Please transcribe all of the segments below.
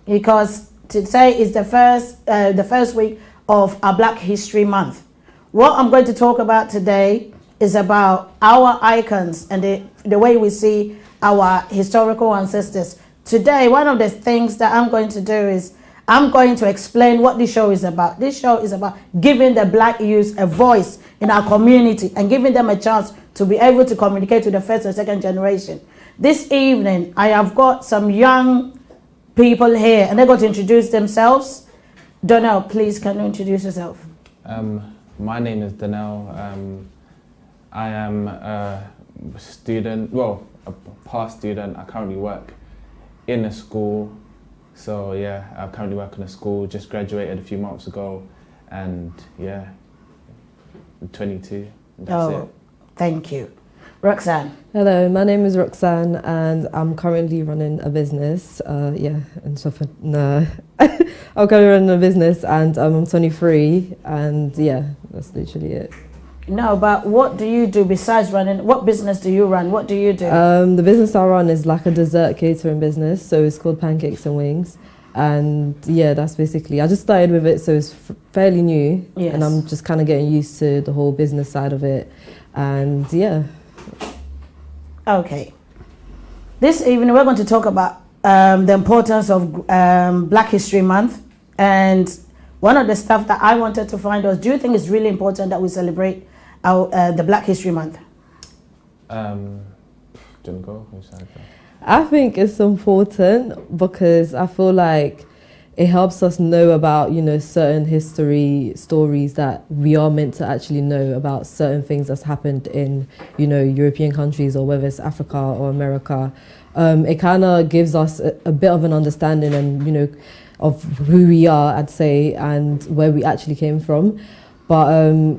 because today is the first week of our Black History Month. What I'm going to talk about today is about our icons and the way we see our historical ancestors. Today, one of the things that I'm going to do is I'm going to explain what this show is about. This show is about giving the Black youth a voice in our community and giving them a chance to be able to communicate to the first and second generation. This evening, I have got some young people here and they're going to introduce themselves. Donnell, please, can you introduce yourself? My name is Donnell. I am a student, well, a past student. I currently work in a school. So yeah, I currently work in a school, just graduated a few months ago, and yeah, I'm 22, that's it. Thank you. Roxanne. Hello, my name is Roxanne and I'm currently running a business. I'm currently running a business and I'm 23 and yeah, that's literally it. No, but what do you do besides running? What business do you run? What do you do? The business I run is like a dessert catering business, so it's called Pancakes and Wings. And yeah, that's basically, I just started with it, so it's fairly new. Yes. And I'm just kind of getting used to the whole business side of it. And yeah. Okay. This evening we're going to talk about the importance of Black History Month. And one of the stuff that I wanted to find was, do you think it's really important that we celebrate the Black History Month? I think it's important because I feel like it helps us know about, certain history stories that we are meant to actually know about, certain things that's happened in, European countries or whether it's Africa or America. It kind of gives us a bit of an understanding and, of who we are, I'd say, and where we actually came from. But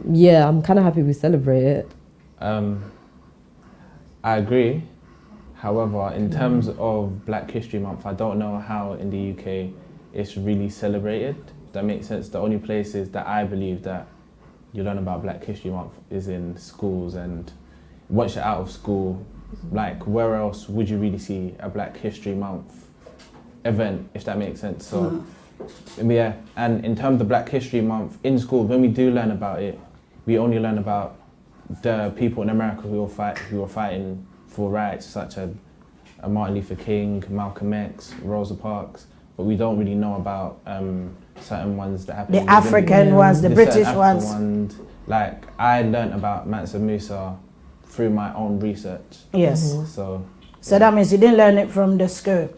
yeah, I'm kind of happy we celebrate it. I agree. However, in terms of Black History Month, I don't know how in the UK it's really celebrated. That makes sense. The only places that I believe that you learn about Black History Month is in schools, and once you're out of school, like where else would you really see a Black History Month event, if that makes sense? So yeah, and in terms of Black History Month in school, when we do learn about it, we only learn about the people in America who were fighting for rights, such as Martin Luther King, Malcolm X, Rosa Parks, but we don't really know about certain ones that happened. The African ones, the British ones. Like I learned about Mansa Musa through my own research. Yes. So that means you didn't learn it from the school.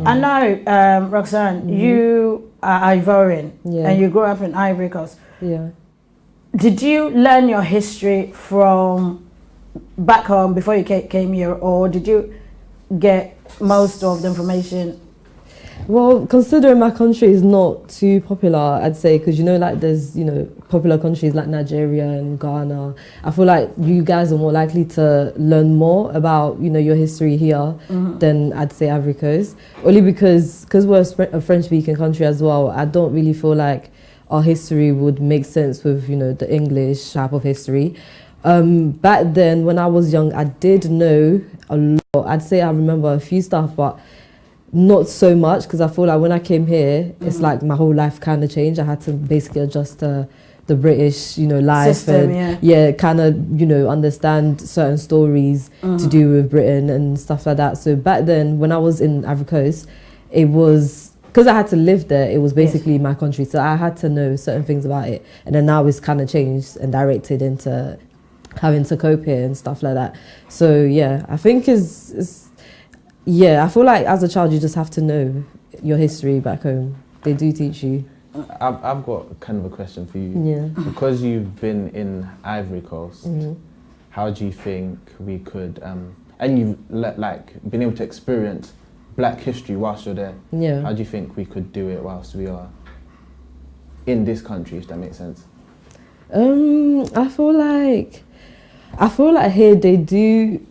I know, Roxanne, you are Ivorian and you grew up in Ivory Coast. Yeah. Did you learn your history from back home before you came here, or did you get most of the information? Well, considering my country is not too popular, I'd say, because there's popular countries like Nigeria and Ghana. I feel like you guys are more likely to learn more about your history here than I'd say Ivory Coast. Only because we're a French-speaking country as well. I don't really feel like our history would make sense with the English type of history. Back then, when I was young, I did know a lot. I'd say I remember a few stuff, but not so much, because I feel like when I came here, it's like my whole life kind of changed. I had to basically adjust to the British, life system, and kind of, understand certain stories to do with Britain and stuff like that. So back then, when I was in Ivory Coast, it was, because I had to live there, it was basically my country. So I had to know certain things about it. And then now it's kind of changed and directed into having to cope here and stuff like that. So yeah, I think I feel like as a child you just have to know your history back home. They do teach you. I've got kind of a question for you. Yeah. Because you've been in Ivory Coast, how do you think we could, and you've been able to experience Black history whilst you're there, how do you think we could do it whilst we are in this country, if that makes sense? I feel like here they do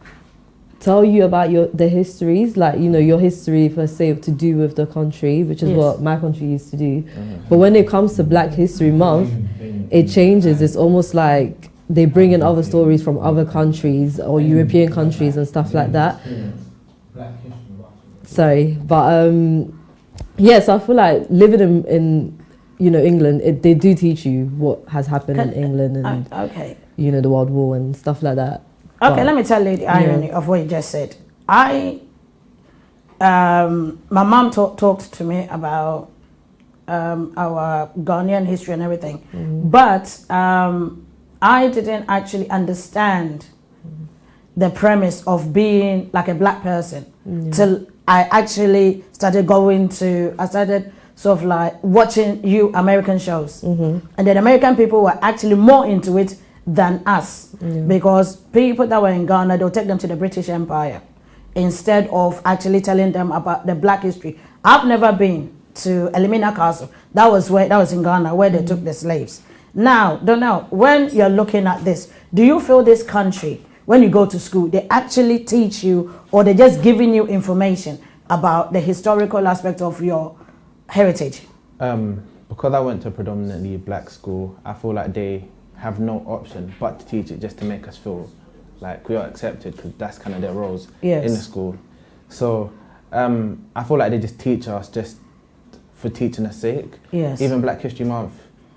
tell you about the histories, your history per se to do with the country, which is what my country used to do. But when it comes to Black History Month, it changes. It's almost like they bring in other stories from other countries or European countries and stuff like that. Sorry, but Yes, I feel like living in you know England, they do teach you what has happened in England and Okay. you know the World War and stuff like that. Okay, But- let me tell you the irony of what you just said. My mom talked to me about our Ghanaian history and everything, but I didn't actually understand the premise of being like a black person till I actually started I started sort of like watching American shows, and then American people were actually more into it than us, because people that were in Ghana, they'll take them to the British Empire instead of actually telling them about the black history. I've never been to Elimina Castle. That was in Ghana, where they took the slaves. Now, don't know, when you're looking at this, do you feel this country, when you go to school, they actually teach you, or they're just giving you information about the historical aspect of your heritage? Because I went to a predominantly black school, I feel like they have no option but to teach it, just to make us feel like we are accepted, because that's kind of their roles in the school. So I feel like they just teach us just for teaching us sake. Yes. Even Black History Month,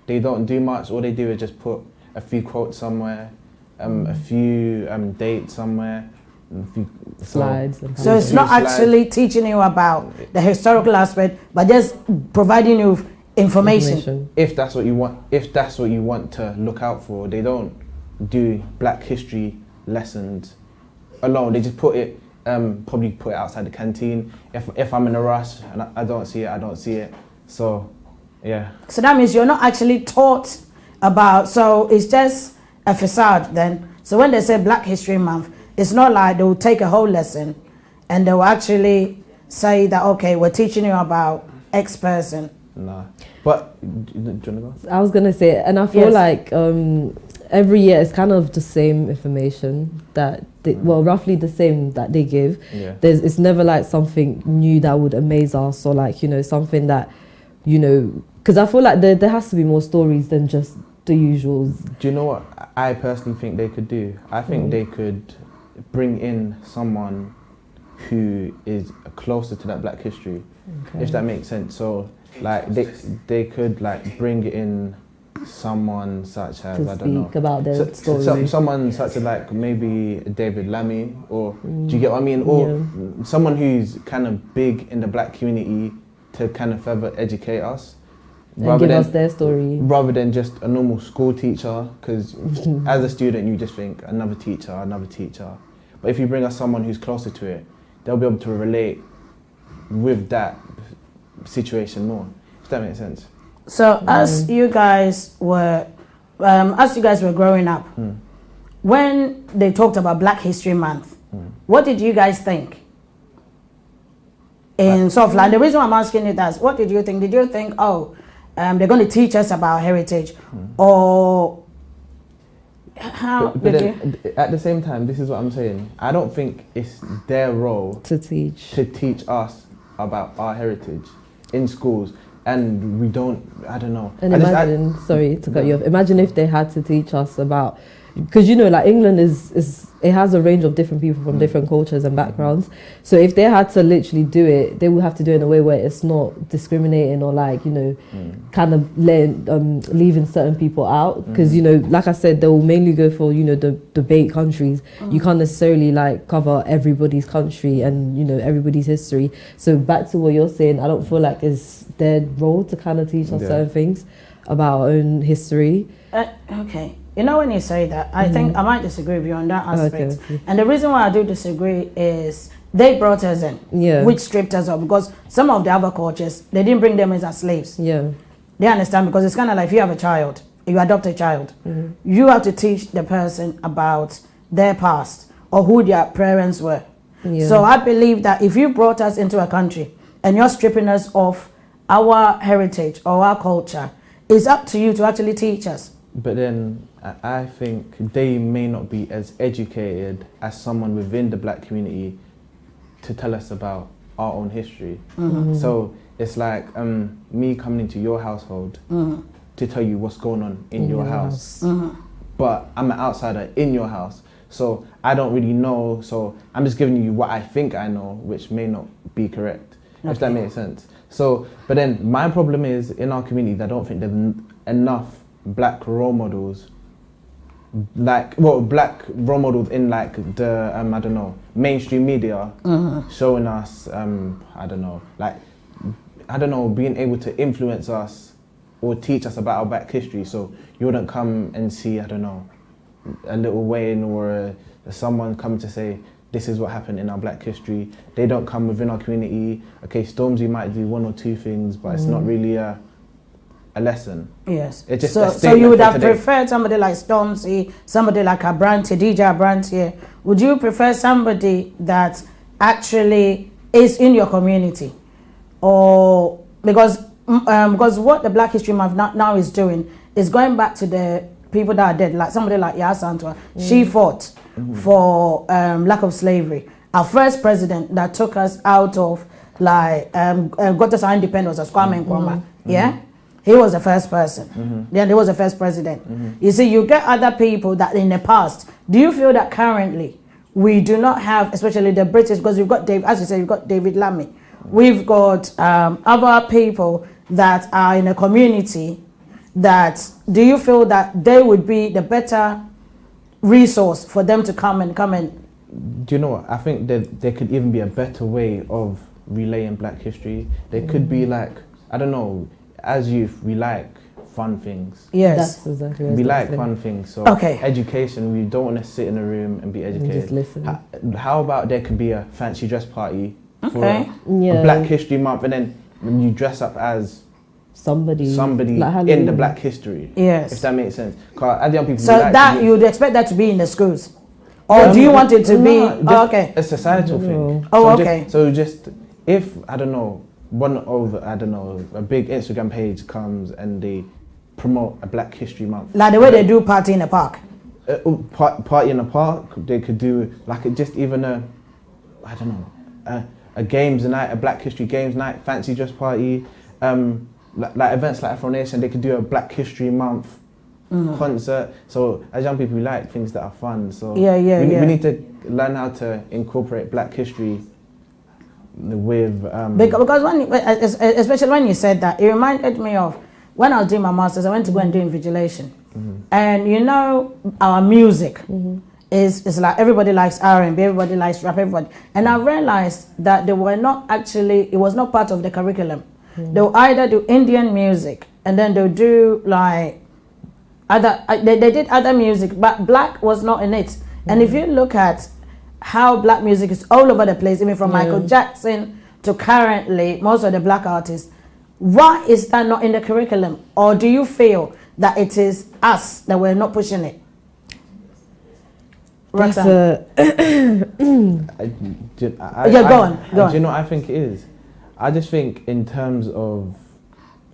they don't do much. All they do is just put a few quotes somewhere, a few dates somewhere, a few Slides. And So it's not actually teaching you about the historical aspect, but just providing you with information. If that's what you want to look out for. They don't do Black history lessons alone. They just put it, probably put it outside the canteen. If I'm in a rush and I don't see it. So, yeah. So that means you're not actually taught about, so it's just a facade then. So when they say Black History Month, it's not like they will take a whole lesson and they will actually say that, okay, we're teaching you about X person. Nah. But, do you want to go? I was gonna say, and I feel like every year it's kind of the same information that roughly the same that they give. Yeah. It's never like something new that would amaze us, or like, you know, something that, you know, because I feel like there has to be more stories than just the usuals. Do you know what I personally think they could do? I think they could bring in someone who is closer to that Black history, if that makes sense. So, like, they could like bring in someone such as, To I don't know, speak about their story. someone such as like maybe David Lammy, or do you get what I mean? Or someone who's kind of big in the Black community to kind of further educate us. And give us their story. Rather than just a normal school teacher, because as a student you just think another teacher. But if you bring us someone who's closer to it, they'll be able to relate with that situation more, if that makes sense. So as you guys were growing up, when they talked about Black History Month, what did you guys think? In sort of like, the reason why I'm asking it is, what did you think? Did you think, they're going to teach us about heritage, or how? But then, at the same time, this is what I'm saying. I don't think it's their role To teach. to teach us about our heritage in schools, and we don't. I don't know. And imagine, sorry to cut you off. Imagine if they had to teach us about, because you know, like England it has a range of different people from different cultures and backgrounds. So if they had to literally do it, they would have to do it in a way where it's not discriminating, or like, you know, kind of leaving certain people out. Because, you know, like I said, they will mainly go for, you know, the debate countries. You can't necessarily like cover everybody's country and, you know, everybody's history. So back to what you're saying, I don't feel like it's their role to kind of teach us certain things about our own history. Okay. You know, when you say that, I think I might disagree with you on that aspect. Okay. And the reason why I do disagree is they brought us in, which stripped us up, because some of the other cultures, they didn't bring them in as slaves. Yeah. They understand, because it's kind of like, if you have a child, you adopt a child, you have to teach the person about their past or who their parents were. Yeah. So I believe that if you brought us into a country and you're stripping us of our heritage or our culture, it's up to you to actually teach us. But then I think they may not be as educated as someone within the Black community to tell us about our own history. So it's like me coming into your household to tell you what's going on in your house. But I'm an outsider in your house, so I don't really know. So I'm just giving you what I think I know, which may not be correct. if that makes sense. So, but then my problem is in our community, I don't think there's enough black role models, black role models in like the I don't know, mainstream media, showing us being able to influence us or teach us about our black history. So you wouldn't come and see, I don't know, a Little Wayne or someone come to say, this is what happened in our black history. They don't come within our community. Okay, Stormzy might do one or two things, but it's not really a lesson. Yes. It's just so a so you would statement for have today. preferred somebody like Stormzy, somebody like Abrantes, DJ Abrantes. Would you prefer somebody that actually is in your community? Or because what the Black History Month now is doing is going back to the people that are dead, like somebody like Yaa Asantewaa. She fought for lack of slavery. Our first president that took us out of got us our independence was Kwame Nkrumah. Yeah, he was the first person. Then he was the first president. You see, you get other people that in the past. Do you feel that currently we do not have, especially the British, because you've got Dave, as you said, you've got David Lammy. We've got other people that are in a community that, do you feel that they would be the better resource for them to come and Do you know what? I think that there could even be a better way of relaying black history. There could be like, I don't know, as youth, we like fun things. Yes. That's exactly what I was We gonna like say. fun things. So Okay. education, we don't want to sit in a room and be educated. just listen. How about there could be a fancy dress party for Okay. a Black History Month, and then when you dress up as somebody like in in the Halloween. black history. Yes. If that makes sense. 'Cause as young people, So we like that to be- you would expect that to be in the schools, or do you want it to be? No, Oh, okay. a societal thing. Oh, So okay. Just if I don't know, a big Instagram page comes and they promote a Black History Month, Like the way they do party in the park. party in the park. They could do like just even a games night, a Black History Games night, fancy dress party, like events like Afro Nation. They could do a Black History Month concert. So as young people, we like things that are fun. So we need to learn how to incorporate Black history with Because especially when you said that, it reminded me of when I was doing my masters. I went to go and do invigilation, and you know our music is like everybody likes R&B, everybody likes rap, everybody. And I realized that they were not actually. It was not part of the curriculum. They'll either do Indian music and then they'll do like other. They did other music, but black was not in it. And if you look at how black music is all over the place, even from Michael Jackson to currently most of the black artists, why is that not in the curriculum? Or do you feel that it is us that we're not pushing it? That's Roxanne? Go on. Do you know what I think it is? I just think in terms of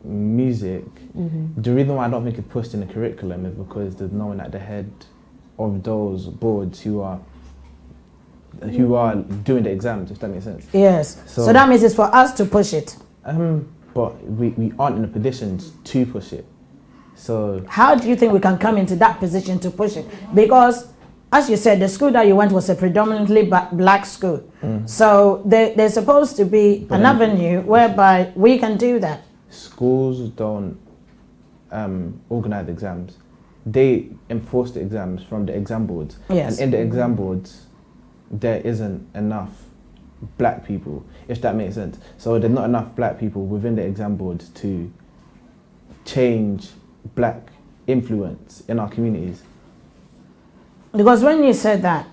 music, the reason why I don't think it's pushed in the curriculum is because there's no one at the head of those boards who are doing the exams, if that makes sense. Yes. So So- that means it's for us to push it. But we aren't in a position to push it. So How do you think we can come into that position to push it? Because, as you said, the school that you went was a predominantly black school. So there's supposed to be an avenue whereby we can do that. schools don't organize exams. They enforce the exams from the exam boards. Yes. And in the exam boards, there isn't enough black people, if that makes sense. So there's not enough black people within the exam boards to change black influence in our communities. Because when you said that,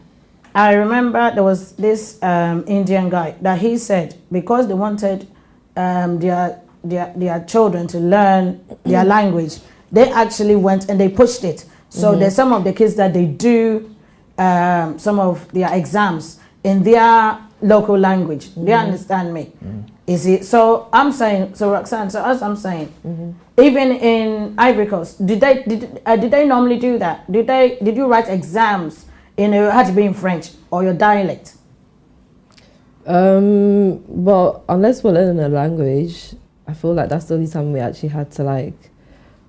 I remember there was this Indian guy that he said because they wanted their children to learn their language, they actually went and they pushed it. So there's some of the kids that they do some of their exams in their local language. Do you understand me? Is it? So I'm saying, so Roxanne, so as I'm saying, even in Ivory Coast, did they normally do that? Did you write exams had to be in French or your dialect? Well, unless we're learning a language, I feel like that's the only time we actually had to like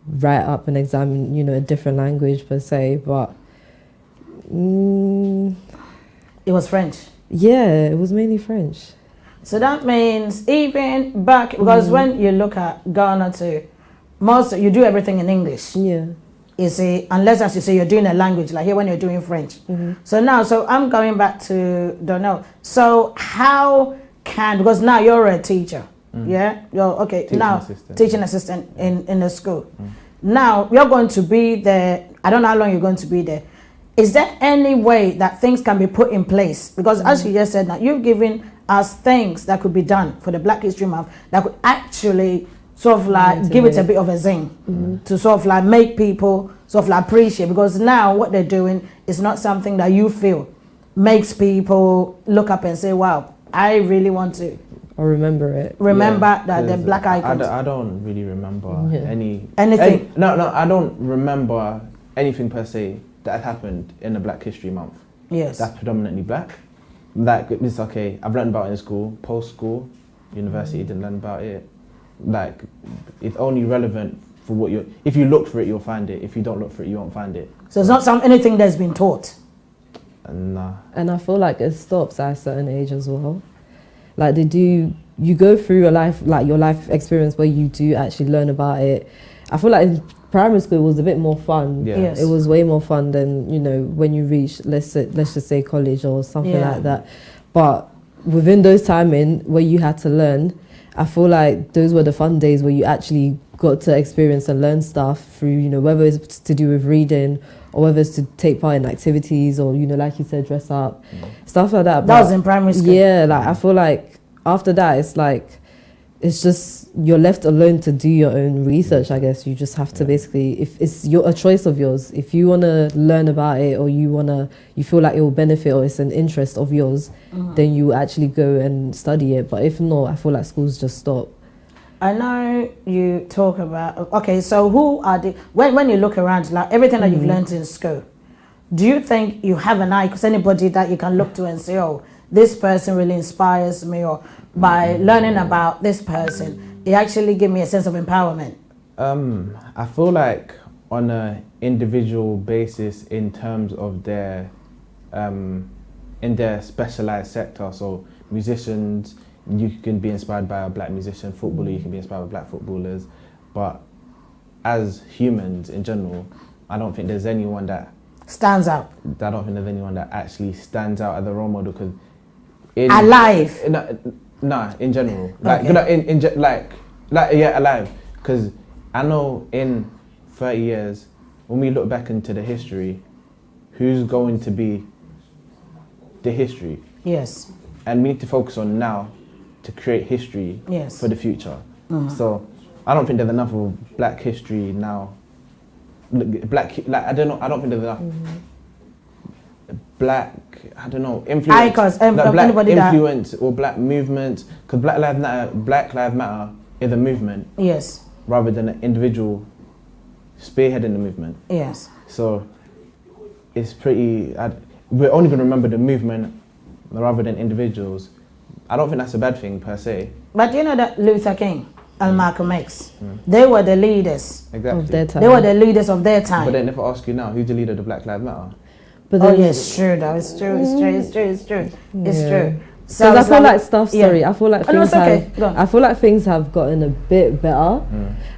write up an exam in, a different language per se. But It was French. yeah, it was mainly French. So that means even back, because when you look at Ghana too, you do everything in English. Yeah. You see, unless as you say you're doing a language, like here when you're doing French. So I'm going back to Donnell. So how can, because now you're a teacher, yeah? You're okay now teaching assistant in the school. Now you're going to be there. I don't know how long you're going to be there. Is there any way that things can be put in place? Because as you just said, now you've given us things that could be done for the Black History Month that could actually sort of like give it a bit of a zing to sort of like make people sort of like appreciate, because now what they're doing is not something that you feel makes people look up and say, wow, I really want to Or remember it. that the black icons. I don't really remember anything. No, I don't remember anything per se that happened in the Black History Month. Yes. That's predominantly black. Like, it's okay, I've learned about it in school, post-school, university, didn't learn about it. Like, it's only relevant for what you're, if you look for it, you'll find it. If you don't look for it, you won't find it. So it's not anything that's been taught. Nah. And I feel like it stops at a certain age as well. Like you go through your life, like your life experience where you do actually learn about it. I feel like in primary school it was a bit more fun. Yeah. Yes. It was way more fun than, you know, when you reach, let's just say college or something like that. But within those timing where you had to learn, I feel like those were the fun days where you actually got to experience and learn stuff through, you know, whether it's to do with reading or whether it's to take part in activities or, you know, like you said, dress up, stuff like that. That was in primary school. Yeah, like I feel like after that, it's like, it's just, you're left alone to do your own research, I guess. You just have to basically, if it's a choice of yours, if you want to learn about it or you feel like it will benefit or it's an interest of yours, then you actually go and study it. But if not, I feel like schools just stop. I know you talk about, okay, so who are the, when you look around, like everything that you've learned in school, do you think you have an eye, because anybody that you can look to and say, oh, this person really inspires me, or by learning about this person, it actually gave me a sense of empowerment? I feel like on an individual basis in terms of their, in their specialized sector, so musicians, you can be inspired by a black musician, footballer, you can be inspired by black footballers, but as humans in general, I don't think there's anyone that Stands out. I don't think there's anyone that actually stands out as a role model, because Alive. In general, like Okay. alive, because I know in 30 years when we look back into the history, who's going to be the history, Yes. and we need to focus on now to create history Yes. for the future. So I don't think there's enough of black history now. I don't think there's enough black, influence, Icons, black anybody that- influence or black movements, because Black Lives Matter is a movement Yes. rather than an individual spearheading the movement. Yes. So it's pretty, we're only going to remember the movement rather than individuals. I don't think that's a bad thing per se. But you know that Luther King and Malcolm X, they were the leaders. Exactly. Of their time. They were the leaders of their time. But then if I ask you now, who's the leader of the Black Lives Matter? But Oh then, yes, true though. It's true. It's true. It's true. It's true. It's Yeah. true. because I it's feel like stuff. Sorry, yeah. I feel like Oh, no, things it's okay. have. Go on. I feel like things have gotten a bit better.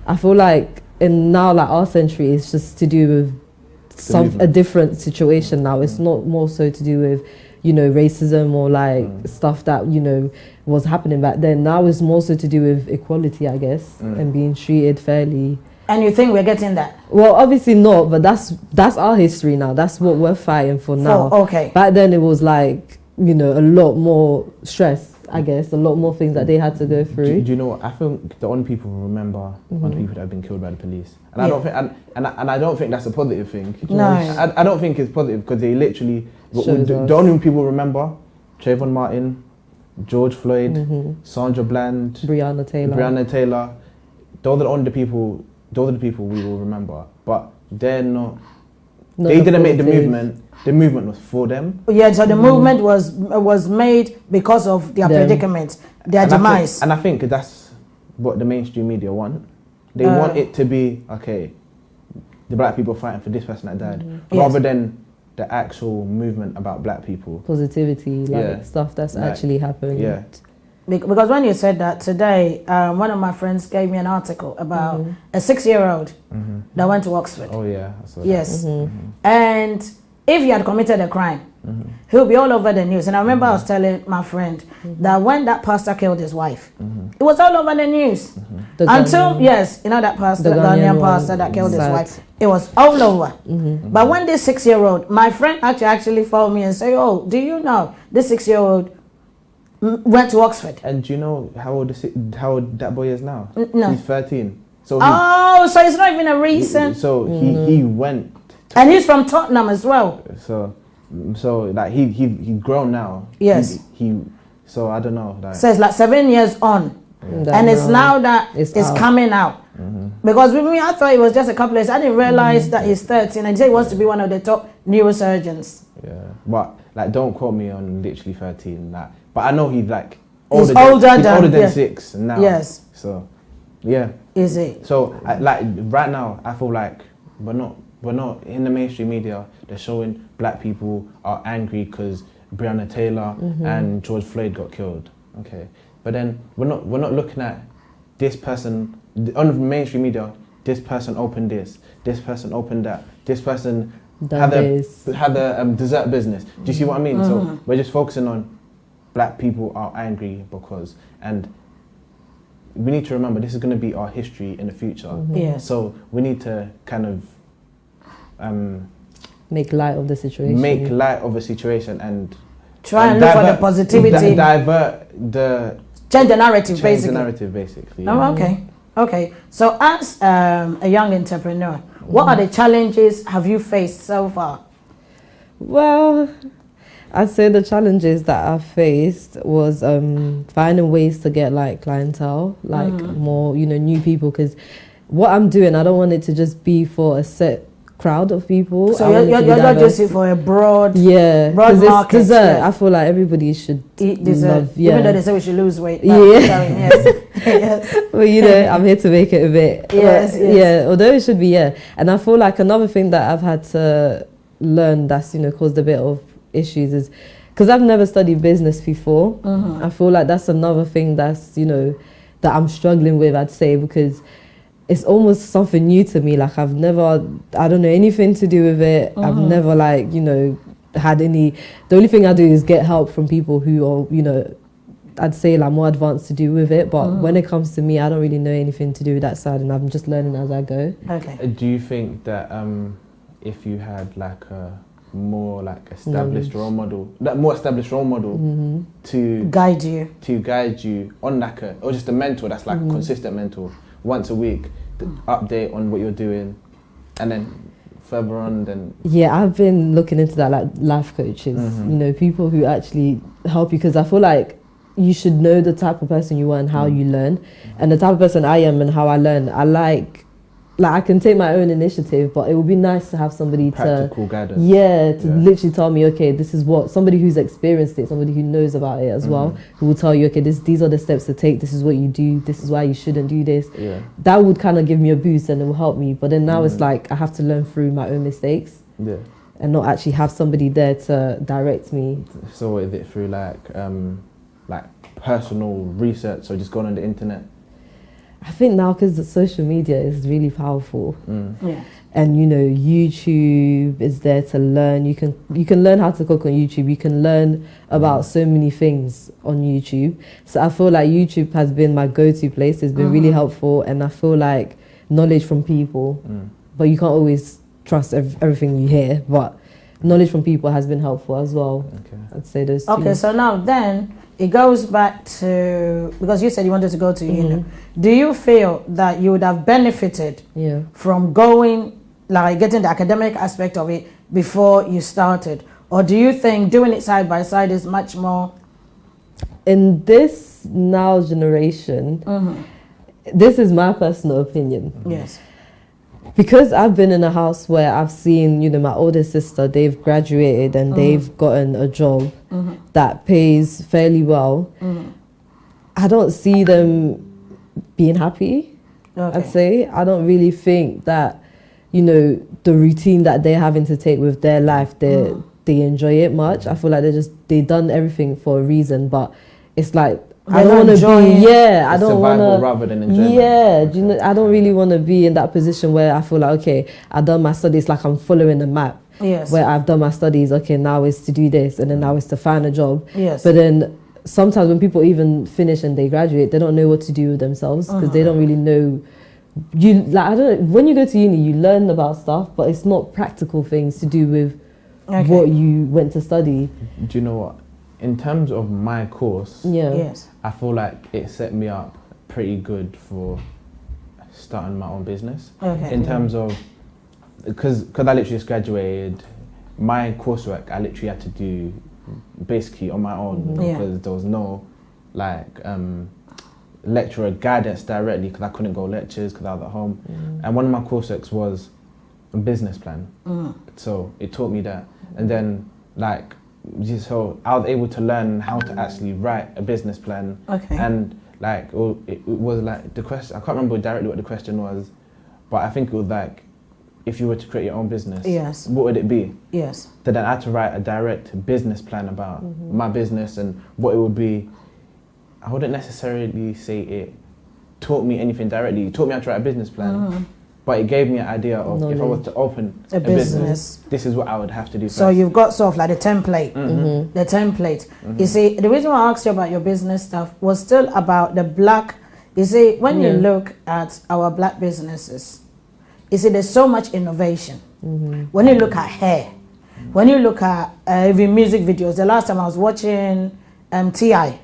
I feel like in now, like our century, is just to do with a movement. different situation now. It's not more so to do with, you know, racism or like stuff that, you know, was happening back then. Now it's more so to do with equality, I guess, and being treated fairly. And you think we're getting that? Well, obviously not, but that's our history now. That's what we're fighting for now. Okay. Back then it was like, you know, a lot more stress, I guess, a lot more things that they had to go through. Do you know what? I think the only people who remember are the people that have been killed by the police, and I Yeah. don't think, and I don't think that's a positive thing. No. I don't think it's positive, because they literally Shows us. the only people remember Trayvon Martin, George Floyd, Sandra Bland, Breonna Taylor. Breonna Taylor. Those are the only people. Those are the people we will remember, but they're not. Not They didn't make the affirmative. movement. The movement was for them. Yeah. So the movement was made because of their Them. predicament, their And demise. I think that's what the mainstream media want. They want it to be, okay, the black people fighting for this person that died, rather than the actual movement about black people. Positivity, like Yeah. stuff that's Like, actually happened. yeah. because when you said that today, one of my friends gave me an article about a 6-year-old that went to Oxford. Oh yeah. I saw that. Yes. And if he had committed a crime, he'll be all over the news. And I remember I was telling my friend that when that pastor killed his wife, it was all over the news. The Until, Ghanaian- yes, you know that pastor, The the Ghanaian Ghanaian pastor one. that killed his Sad. wife. It was all over. But when this 6-year-old, my friend actually phoned me and said, oh, do you know this 6-year-old went to Oxford? And do you know how old that boy is now? No. He's 13. So he, Oh, so it's not even a recent. so he went. And he's from Tottenham as well. So like he grown now. Yes. He so I don't know. Like, So it's like 7 years on. And it's now that it's out. coming out. Because with me, I thought it was just a couple of years. I didn't realize that he's 13 and he said he wants to be one of the top neurosurgeons. yeah. But like don't quote me on literally 13. Like, but I know he's like He's than- older he's than- older than yeah. 6 now. Yes. So yeah. Is it? So like right now, I feel like we're not in the mainstream media. They're showing black people are angry because Breonna Taylor and George Floyd got killed. Okay, but then we're not looking at this person on the mainstream media. This person opened this. This person opened that. This person Done this. had a dessert business. Do you see what I mean? So we're just focusing on black people are angry because and. We need to remember this is going to be our history in the future. Yes. So we need to kind of Make light of the situation. make light of a situation and Try and look for the divert- positivity. divert the Change the narrative, change basically. the narrative, basically. Oh, okay. Okay. So as a young entrepreneur, what are the challenges have you faced so far? Well, I'd say the challenges that I faced was finding ways to get like clientele, like more, new people. Because what I'm doing, I don't want it to just be for a set crowd of people. So I want it you're to be not diverse. just for a broad Yeah, broad because it's market, dessert. yeah. I feel like everybody should eat dessert, love. even though Yeah, they say we should lose weight. Yeah. Yes. Yes. well, I'm here to make it a bit. Yes, but, yes. Yeah, although it should be, yeah. And I feel like another thing that I've had to learn that's, caused a bit of issues is because I've never studied business before. I feel like that's another thing that's, that I'm struggling with, I'd say, because it's almost something new to me. Like I don't know anything to do with it. I've never had any, the only thing I do is get help from people who are, I'd say like more advanced to do with it. But when it comes to me, I don't really know anything to do with that side and I'm just learning as I go. Okay. Do you think that if you had like a more like established role model, to Guide you. guide you on like or just a mentor that's like a consistent mentor once a week, the update on what you're doing, and then further on, then Yeah, I've been looking into that, like life coaches, people who actually help you, because I feel like you should know the type of person you are and how you learn. And the type of person I am and how I learn, I like I can take my own initiative, but it would be nice to have somebody practical guidance. to literally tell me, okay, this is what, somebody who's experienced it, somebody who knows about it as well, who will tell you, okay, these are the steps to take, this is what you do, this is why you shouldn't do this. Yeah. That would kind of give me a boost and it will help me. But then now it's like I have to learn through my own mistakes Yeah. and not actually have somebody there to direct me. So is it through like personal research, so just going on the internet? I think now because the social media is really powerful, Yeah. and YouTube is there to learn. You can learn how to cook on YouTube. You can learn about so many things on YouTube. So I feel like YouTube has been my go-to place. It's been really helpful, and I feel like knowledge from people. But you can't always trust everything you hear. But knowledge from people has been helpful as well. Okay. I'd say those two. Okay, so now then it goes back to, because you said you wanted to go to uni. Do you feel that you would have benefited Yeah. from going, like getting the academic aspect of it before you started? Or do you think doing it side by side is much more? In this now generation, this is my personal opinion. Yes. Because I've been in a house where I've seen, my older sister, they've graduated and they've gotten a job that pays fairly well. I don't see them being happy, Okay. I'd say. I don't really think that, the routine that they're having to take with their life, they enjoy it much. I feel like they done everything for a reason, but it's like I don't want to enjoying- be. Yeah, I It's don't want survival to. rather than enjoyment. Yeah, do you know? I don't really want to be in that position where I feel like, okay, I've done my studies, like I'm following a map. Yes. Where I've done my studies, okay, now it's to do this, and then now it's to find a job. Yes. But then sometimes when people even finish and they graduate, they don't know what to do with themselves because they don't really know. You like, I don't know. When you go to uni, you learn about stuff, but it's not practical things to do with Okay. what you went to study. Do you know what? In terms of my course, Yeah. Yes. I feel like it set me up pretty good for starting my own business. Okay. In terms of, because I literally just graduated, my coursework I literally had to do basically on my own Yeah. because there was no like lecturer guidance directly because I couldn't go lectures because I was at home. And one of my courseworks was a business plan. So it taught me that. And then like, so I was able to learn how to actually write a business plan. Okay. And like, it was like the question, I can't remember directly what the question was, but I think it was like, if you were to create your own business, Yes. what would it be? Yes. Then I had to write a direct business plan about my business and what it would be. I wouldn't necessarily say it taught me anything directly. It taught me how to write a business plan, but it gave me an idea of if I was to open A a business, business. this is what I would have to do first. So you've got sort of like the template. The template. You see, the reason why I asked you about your business stuff was still about the black. You see, when you look at our black businesses, you see, there's so much innovation. When you look at hair, when you look at even music videos, the last time I was watching T.I.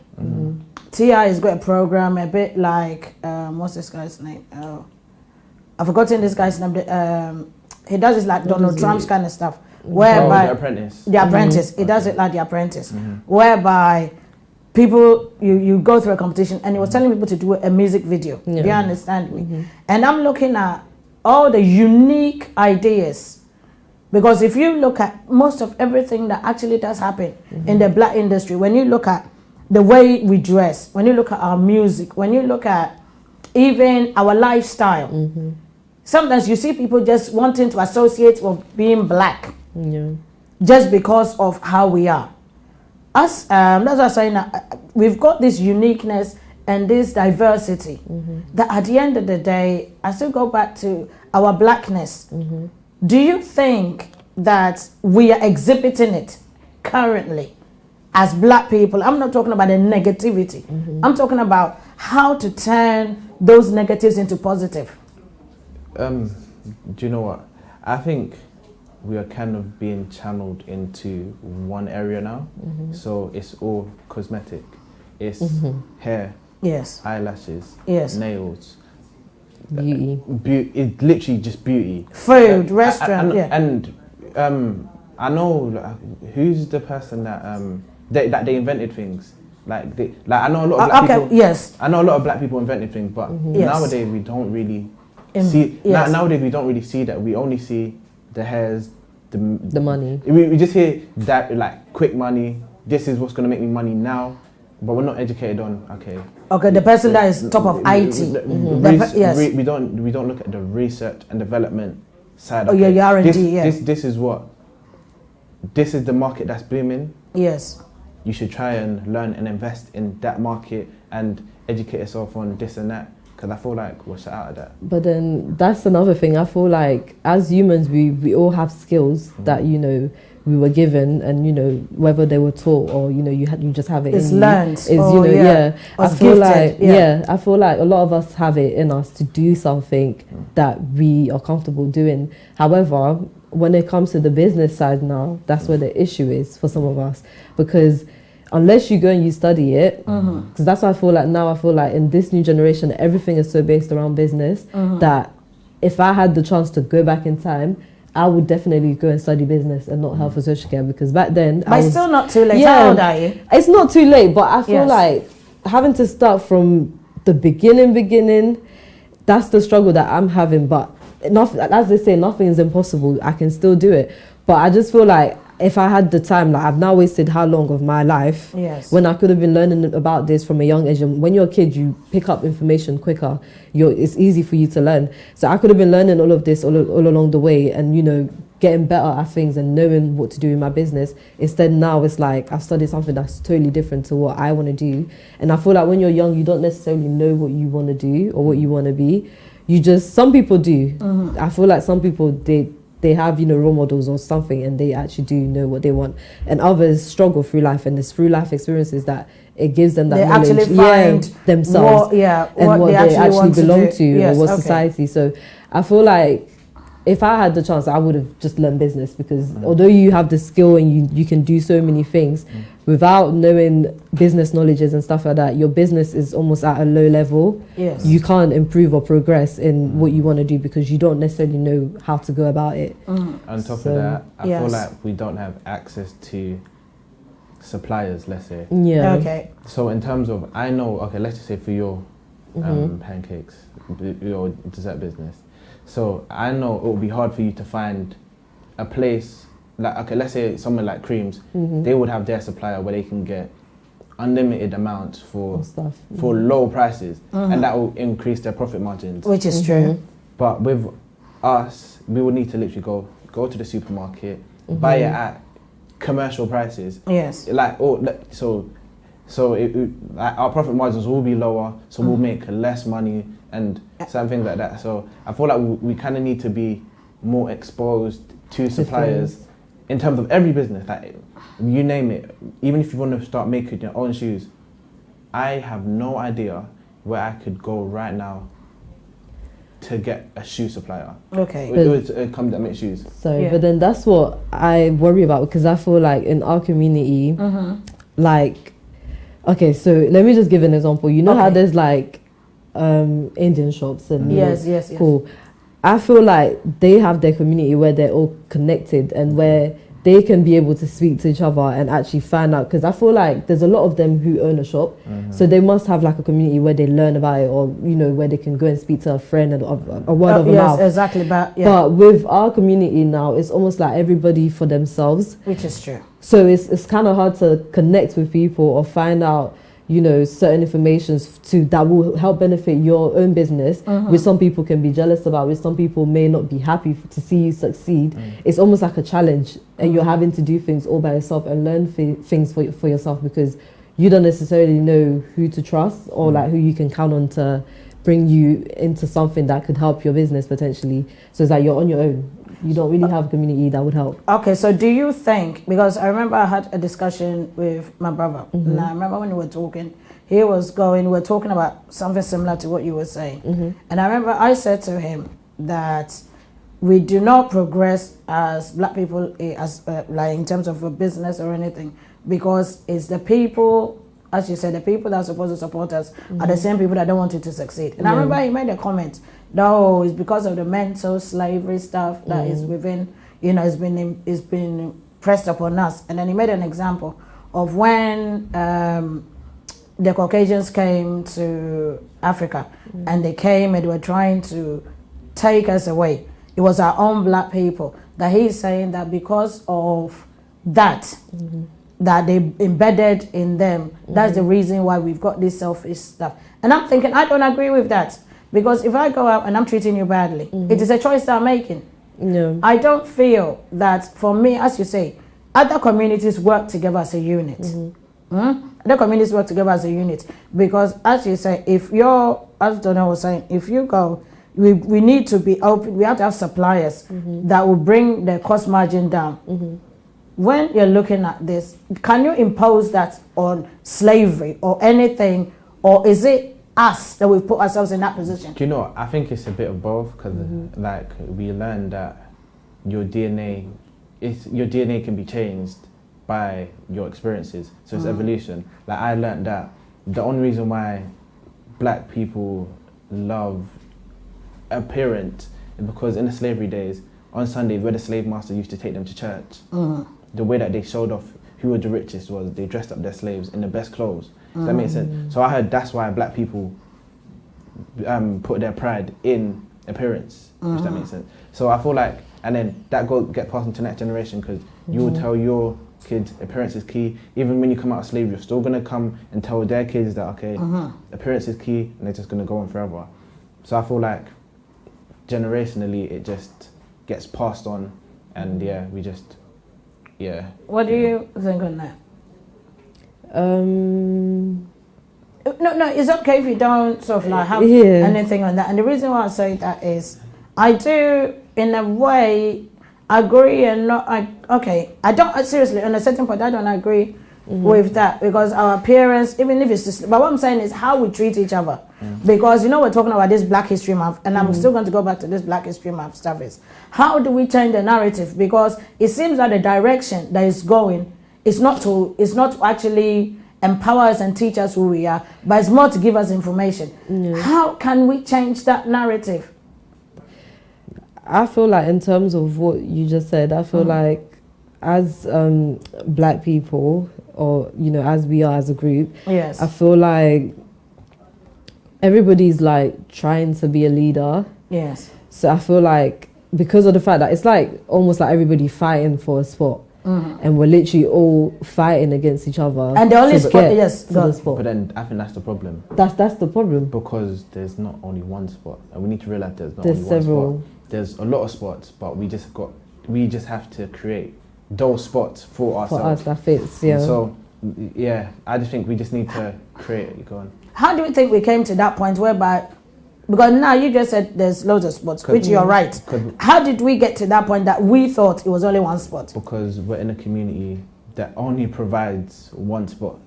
T.I. has got a program a bit like, what's this guy's name? Oh, I've forgotten this guy's name. He does it like Donald Trump's kind of stuff. Whereby, The Apprentice. The Apprentice. He does it like The Apprentice. Whereby people, you go through a competition and he was telling people to do a music video. Do you understand me? And I'm looking at all the unique ideas. Because if you look at most of everything that actually does happen in the black industry, when you look at the way we dress, when you look at our music, when you look at even our lifestyle, sometimes you see people just wanting to associate with being black just because of how we are. Us, that's what I'm saying. We've got this uniqueness and this diversity that at the end of the day, I still go back to our blackness. Do you think that we are exhibiting it currently as black people? I'm not talking about the negativity. I'm talking about how to turn those negatives into positive. Do you know what? I think we are kind of being channeled into one area now. So it's all cosmetic. It's hair, Yes. eyelashes, Yes. nails. Beauty. It's literally just beauty. Food, restaurant, yeah. And I know like, who's the person that they invented things. Like I know a lot of black Okay, people. yes. I know a lot of black people invented things, but Yes. nowadays we don't really In- see. yes. Nowadays we don't really see that. We only see the hairs, The money. We just hear that like quick money. This is what's gonna make me money now, but we're not educated on Okay, the person that is top of IT. Yes. We don't look at the research and development side. Oh, yeah, your R&D, yeah. This is the market that's booming. Yes. You should try and learn and invest in that market and educate yourself on this and that. Because I feel like we're shut out of that. But then that's another thing. I feel like as humans, we all have skills that, you know, we were given, and, you know, whether they were taught or, you know, you just have it It's in learned. you. Oh, yeah. I Or feel gifted, like, yeah. I feel like a lot of us have it in us to do something that we are comfortable doing. However, when it comes to the business side now, that's where the issue is for some of us, because unless you go and you study it, because that's what I feel like now. I feel like in this new generation, everything is so based around business that if I had the chance to go back in time, I would definitely go and study business and not health and social care, because back then But it's still not too late. How old are you? It's not too late, but I feel Yes. like having to start from the beginning, that's the struggle that I'm having. But enough, as they say, nothing is impossible. I can still do it. But I just feel like if I had the time, like I've now wasted how long of my life Yes. when I could have been learning about this from a young age. And when you're a kid, you pick up information quicker. It's easy for you to learn. So I could have been learning all of this all along the way, and, you know, getting better at things and knowing what to do in my business. Instead, now it's like I've studied something that's totally different to what I want to do. And I feel like when you're young, you don't necessarily know what you want to do or what you want to be. You just, some people do. I feel like some people, they have, you know, role models or something, and they actually do know what they want. And others struggle through life, and it's through life experiences that it gives them that They knowledge, actually find themselves, what and what they they actually want to belong do. to, Yes, or what okay. society. So I feel like if I had the chance, I would have just learned business, because although you have the skill and you can do so many things, without knowing business knowledges and stuff like that, your business is almost at a low level. Yes. You can't improve or progress in what you want to do because you don't necessarily know how to go about it. On top So, of that, I yes. feel like we don't have access to suppliers, let's say. Yeah. Okay. So in terms of, I know, okay, let's just say for your pancakes, your dessert business. So I know it will be hard for you to find a place, like, okay, let's say somewhere like Creams, they would have their supplier where they can get unlimited amounts for Stuff. low prices, and that will increase their profit margins. Which is true. But with us, we would need to literally go to the supermarket, buy it at commercial prices. Yes. Like, like our profit margins will be lower, so we'll make less money and some things like that. So I feel like we kind of need to be more exposed to suppliers in terms of every business. Like, you name it. Even if you want to start making your own shoes, I have no idea where I could go right now to get a shoe supplier. Okay. It was a company that makes shoes. So, Yeah. but then that's what I worry about, because I feel like in our community, like, okay, so let me just give an example. You know how Okay. there's like Indian shops and you know, Yes. cool. I feel like they have their community where they're all connected and where they can be able to speak to each other and actually find out, because I feel like there's a lot of them who own a shop, so they must have like a community where they learn about it, or you know, where they can go and speak to a friend and a word of Yes, mouth. exactly. But But with our community now, it's almost like everybody for themselves. which is true. So it's kind of hard to connect with people or find out, you know, certain informations that will help benefit your own business, which some people can be jealous about, which some people may not be happy to see you succeed. It's almost like a challenge, and you're having to do things all by yourself and learn things for yourself, because you don't necessarily know who to trust or like who you can count on to bring you into something that could help your business potentially. So it's like you're on your own. You don't really have a community that would help. Okay, so do you think, because I remember I had a discussion with my brother, and I remember when we were talking, we were talking about something similar to what you were saying. And I remember I said to him that we do not progress as black people, as like in terms of a business or anything, because it's the people, as you said, the people that are supposed to support us are the same people that don't want it to succeed. And I remember he made a comment, no, it's because of the mental slavery stuff that is within, you know, it's been pressed upon us. And then he made an example of when the Caucasians came to Africa, and they came and they were trying to take us away. It was our own black people, that he's saying that because of that, that they embedded in them, that's the reason why we've got this selfish stuff. And I'm thinking, I don't agree with that, because if I go out and I'm treating you badly, it is a choice that I'm making. No. I don't feel that, for me, as you say, other communities work together as a unit. Other communities work together as a unit, because as you say, if you're, as Donna was saying, if you go, we need to be open. We have to have suppliers that will bring the cost margin down. When you're looking at this, can you impose that on slavery or anything, or is it us that we've put ourselves in that position? Do you know, I think it's a bit of both, because like we learned that your DNA can be changed by your experiences, so it's evolution. Like, I learned that the only reason why black people love appearance is because in the slavery days, on Sundays, where the slave master used to take them to church, the way that they showed off who were the richest was they dressed up their slaves in the best clothes. Does that make sense? So I heard that's why black people put their pride in appearance, if that makes sense. So I feel like, and then that get passed on to the next generation, because you will tell your kids appearance is key. Even when you come out of slavery, you're still going to come and tell their kids that, okay, appearance is key, and they're just going to go on forever. So I feel like generationally it just gets passed on and yeah, we just What do you think on that? No, it's okay if you don't sort of like have Yeah. anything on that. And the reason why I say that is, I do in a way agree and not. I don't seriously on a certain point. I don't agree with that because our appearance, even if it's just, but what I'm saying is how we treat each other. Because we're talking about this Black History Month, and I'm still going to go back to this Black History Month stuff. Is how do we change the narrative? Because it seems that the direction that is going is not to actually empower us and teach us who we are, but it's more to give us information. How can we change that narrative? I feel like in terms of what you just said, I feel like as Black people, or as we are as a group, Yes. I feel like everybody's like trying to be a leader. Yes. So I feel like because of the fact that it's like almost like everybody fighting for a spot, and we're literally all fighting against each other. And the only to spot, get yes, to go. the spot. But then I think that's the problem, That's the problem. because there's not only one spot, and we need to realize there's not There's only several. one spot. There's a lot of spots, but we just have to create those spots for For ourselves. us, that fits. Yeah. So yeah, I just think we just need to create it. Go on. How do you think we came to that point whereby, because now you just said there's loads of spots, which you're right. How did we get to that point that we thought it was only one spot? Because we're in a community that only provides one spot.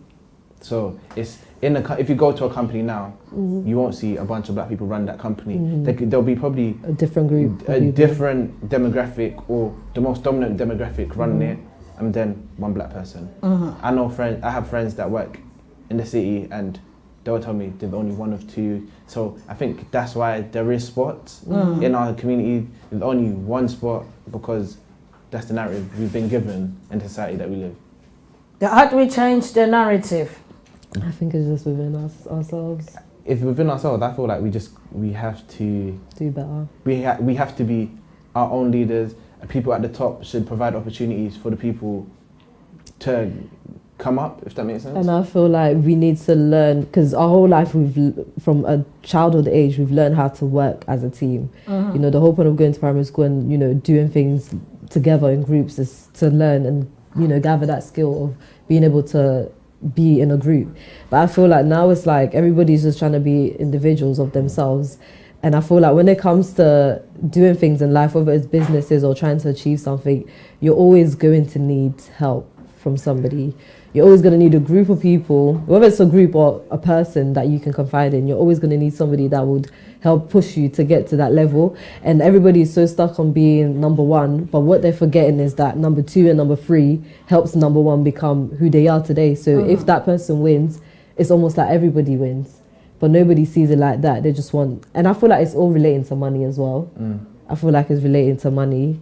So it's if you go to a company now, you won't see a bunch of Black people run that company. There'll be probably A different group. of a people. different demographic, or the most dominant demographic running it, and then one Black person. I have friends that work in the city, and they'll tell me they're only one of two. So I think that's why there is spots in our community. There's only one spot, because that's the narrative we've been given in the society that we live. How do we change the narrative? I think it's just within ourselves. If within ourselves, I feel like we have to Do better. we have to be our own leaders. People at the top should provide opportunities for the people to come up, if that makes sense. And I feel like we need to learn, because our whole life from a childhood age, we've learned how to work as a team. The whole point of going to primary school and doing things together in groups is to learn and gather that skill of being able to be in a group. But I feel like now it's like everybody's just trying to be individuals of themselves. And I feel like when it comes to doing things in life, whether it's businesses or trying to achieve something, you're always going to need help from somebody. You're always going to need a group of people, whether it's a group or a person that you can confide in. You're always going to need somebody that would help push you to get to that level. And everybody is so stuck on being number one, but what they're forgetting is that number two and number three helps number one become who they are today. So if that person wins, it's almost like everybody wins. But nobody sees it like that. They just want, and I feel like it's all relating to money as well. I feel like it's relating to money.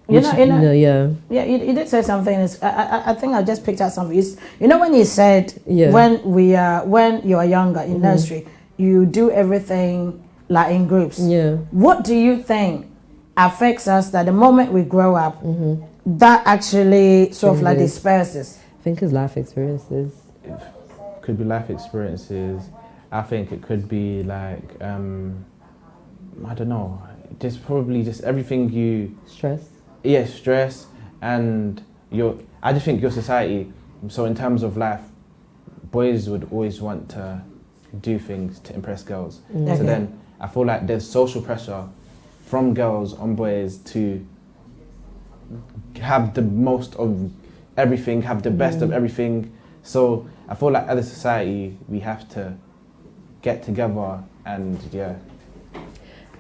Yeah. Yeah, you did say something. I think I just picked out something. When you said Yeah. when you are younger in nursery, you do everything like in groups. Yeah. What do you think affects us that the moment we grow up, that actually sort of like Changes. disperses? I think it's life experiences. It could be life experiences. I think it could be like I don't know. Just probably just everything you. Stress. Yeah, stress, and I just think your society, so in terms of life, boys would always want to do things to impress girls. Okay. So then I feel like there's social pressure from girls on boys to have the most of everything, have the best of everything. So I feel like as a society, we have to get together and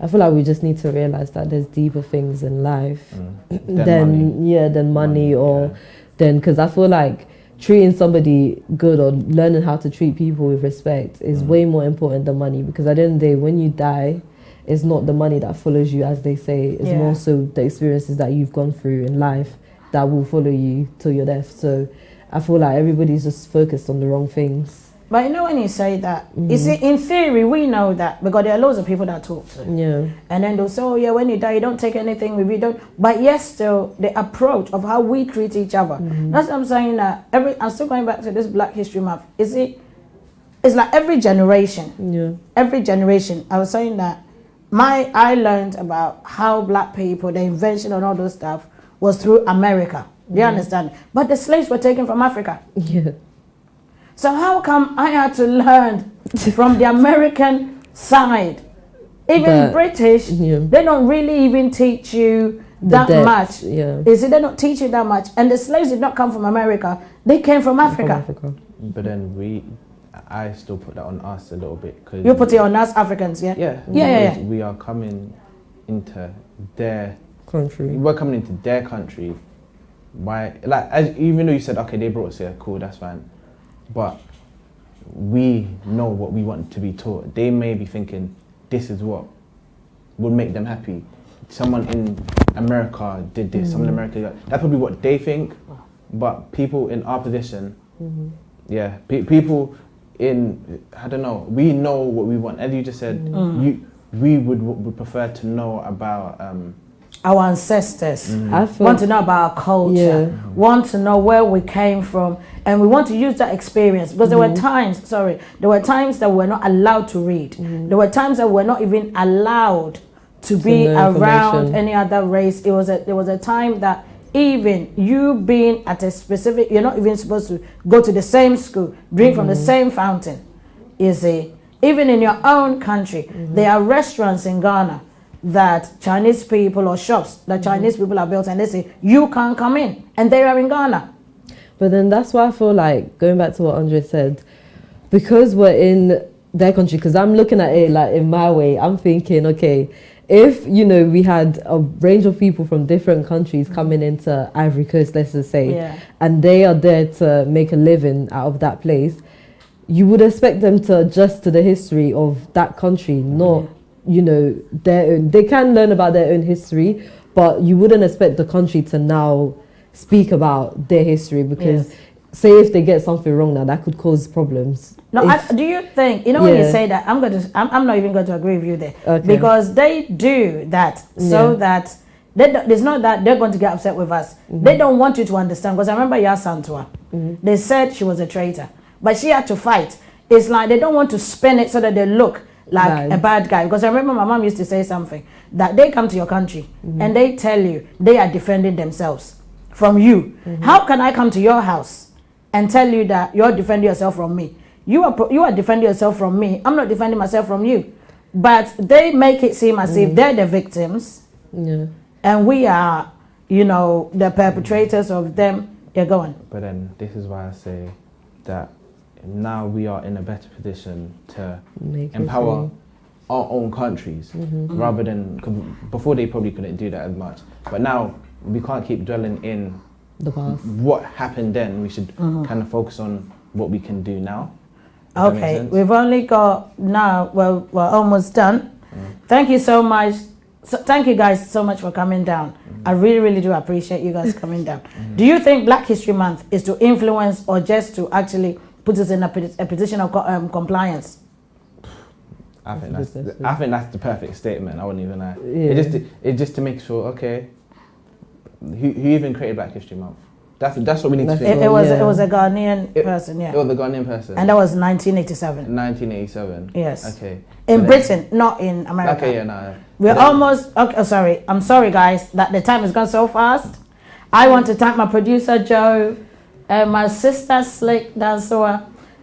I feel like we just need to realize that there's deeper things in life than money or because I feel like treating somebody good or learning how to treat people with respect is way more important than money, because at the end of the day, when you die, it's not the money that follows you, as they say. It's more so the experiences that you've gone through in life that will follow you till your death. So I feel like everybody's just focused on the wrong things. But when you say that, you see, in theory, we know that because there are loads of people that talk to. Yeah. And then they'll say, oh yeah, when you die, you don't take anything with you, don't. But yes, still, the approach of how we treat each other. That's what I'm saying, that I'm still going back to this Black History Month. It's like every generation. Yeah. Every generation. I was saying that I learned about how Black people, the invention and all those stuff, was through America. Do you understand? But the slaves were taken from Africa. Yeah. So how come I had to learn from the American side? Even But, British, yeah. they don't really even teach you The that depth, much. yeah. You see, they don't teach you that much. And the slaves did not come from America. They came from Africa. From Africa. But then I still put that on us a little bit. Cause You put it on us Africans, yeah? Yeah. Yeah. because we are coming into their Country. we're coming into their country. Why? Like, even though you said, okay, they brought us here, cool, that's fine. But we know what we want to be taught. They may be thinking, this is what would make them happy. Someone in America did this, someone in America, that's probably what they think. But people in our position, yeah, people in, I don't know, we know what we want. As you just said, we would prefer to know about Our ancestors. I feel Want to know about our culture. Yeah. Want to know where we came from. And we want to use that experience. Because there were times that we're not allowed to read. There were times that we're not even allowed to be know around information. any other race. There was a time that even you being at a specific, you're not even supposed to go to the same school, drink from the same fountain. You see, even in your own country, there are restaurants in Ghana that Chinese people, or shops that Chinese people are built, and they say you can't come in, and they are in Ghana. But then that's why I feel like, going back to what Andre said, because we're in their country, because I'm looking at it like in my way, I'm thinking, okay, if, you know, we had a range of people from different countries coming into Ivory Coast, let's just say, Yeah. and they are there to make a living out of that place, you would expect them to adjust to the history of that country, not, you know, their own. They can learn about their own history, but you wouldn't expect the country to now speak about their history, because say if they get something wrong now, that could cause problems. No, If- do you think, you know, when you Yeah. say that, I'm not even going to agree with you there. Okay. Because they do that so Yeah. that, it's not that they're going to get upset with us. They don't want you to understand. Because I remember Yasantua, they said she was a traitor, but she had to fight. It's like they don't want to spin it so that they look like Bad. a bad guy. Because I remember my mom used to say something, that they come to your country and they tell you they are defending themselves from you. How can I come to your house and tell you that you're defending yourself from me? You are defending yourself from me. I'm not defending myself from you. But they make it seem as if they're the victims Yeah. and we are, you know, the perpetrators of them. You're going. But then this is why I say that now we are in a better position to Make empower history. our own countries, rather than, 'cause before they probably couldn't do that as much. But now we can't keep dwelling in The past. what happened then. We should kind of focus on what we can do now. If that makes Okay, sense. we've only got now, well, we're almost done. Thank you so much. Thank you guys so much for coming down. I really, really do appreciate you guys coming down. Do you think Black History Month is to influence or just to actually put us in a position of compliance? I think That's that's a good I think that's the perfect statement. I wouldn't even lie. Yeah. It's just to make sure. Okay, who even created Black History Month? That's what we need to That's think. It was Yeah. a Ghanaian It- person, yeah. It was a Ghanaian person. And that was 1987. 1987. Yes. Okay. In But then- Britain, not in America. Okay, yeah, no. We're But then- almost, okay, oh, sorry. I'm sorry, guys, that the time has gone so fast. I want to thank my producer, Joe, and my sister, Slick Dansoa.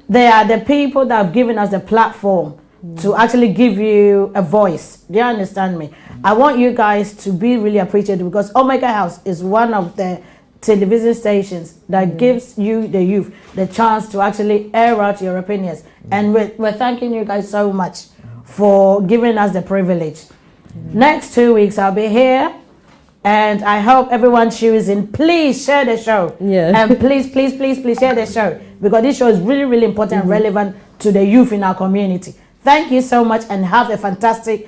They are the people that have given us the platform to actually give you a voice. Do you understand me? I want you guys to be really appreciated, because Omega House is one of the television stations that gives you, the youth, the chance to actually air out your opinions. And we're thanking you guys so much for giving us the privilege. Next 2 weeks, I'll be here. And I hope everyone tunes in. Please share the show. Yeah. And please share the show. Because this show is really, really important and relevant to the youth in our community. Thank you so much and have a fantastic